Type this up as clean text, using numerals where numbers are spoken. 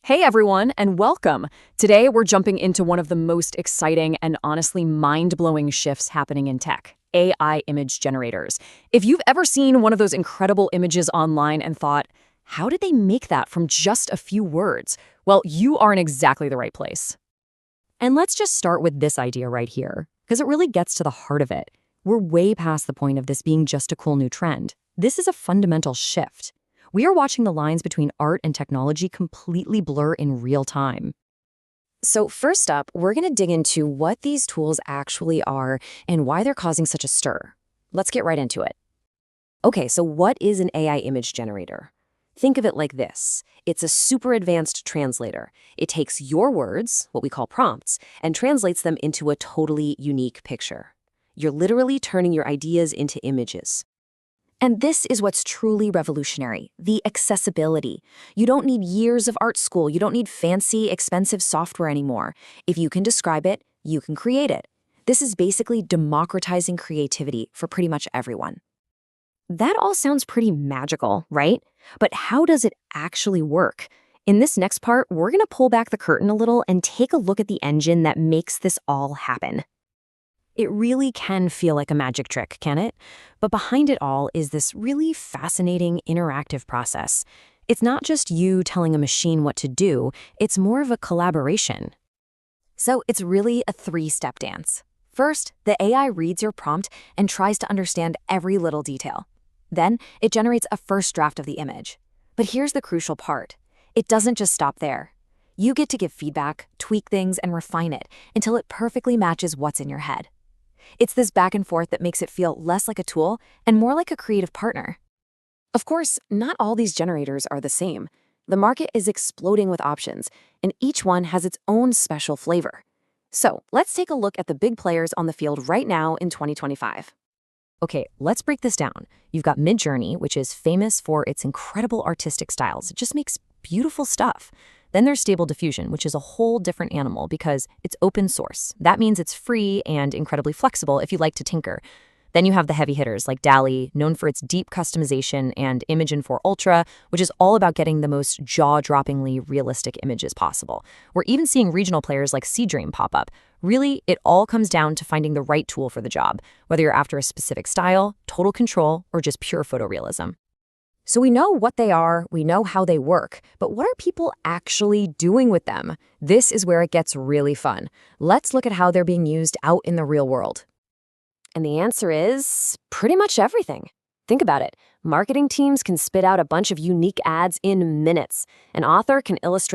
Hey everyone, and welcome. Today we're jumping into one of the most exciting and honestly mind-blowing shifts happening in tech, AI image generators. If you've ever seen one of those incredible images online and thought, how did they make that from just a few words? Well, you are in exactly the right place. And let's just start with this idea right here, because it really gets to the heart of it. We're way past the point of this being just a cool new trend. This is a fundamental shift. We are watching the lines between art and technology completely blur in real time. So first up, we're going to dig into what these tools actually are and why they're causing such a stir. Let's get right into it. Okay, so what is an AI image generator? Think of it like this. It's a super advanced translator. It takes your words, what we call prompts, and translates them into a totally unique picture. You're literally turning your ideas into images. And this is what's truly revolutionary, the accessibility. You don't need years of art school. You don't need fancy, expensive software anymore. If you can describe it, you can create it. This is basically democratizing creativity for pretty much everyone. That all sounds pretty magical, right? But how does it actually work? In this next part, we're going to pull back the curtain a little and take a look at the engine that makes this all happen. It really can feel like a magic trick, can it? But behind it all is this really fascinating interactive process. It's not just you telling a machine what to do, it's more of a collaboration. So it's really a three-step dance. First, the AI reads your prompt and tries to understand every little detail. Then, it generates a first draft of the image. But here's the crucial part. It doesn't just stop there. You get to give feedback, tweak things, and refine it until it perfectly matches what's in your head. It's this back and forth that makes it feel less like a tool and more like a creative partner. Of course, not all these generators are the same. The market is exploding with options, and each one has its own special flavor. So let's take a look at the big players on the field right now in 2025. Okay, let's break this down. You've got Midjourney, which is famous for its incredible artistic styles. It just makes beautiful stuff. Then there's Stable Diffusion, which is a whole different animal because it's open source. That means it's free and incredibly flexible if you like to tinker. Then you have the heavy hitters like DALL-E, known for its deep customization, and Imagen 4 Ultra, which is all about getting the most jaw-droppingly realistic images possible. We're even seeing regional players like Seedream pop up. Really, it all comes down to finding the right tool for the job, whether you're after a specific style, total control, or just pure photorealism. So we know what they are, we know how they work, but what are people actually doing with them? This is where it gets really fun. Let's look at how they're being used out in the real world. And the answer is pretty much everything. Think about it. Marketing teams can spit out a bunch of unique ads in minutes. An author can illustrate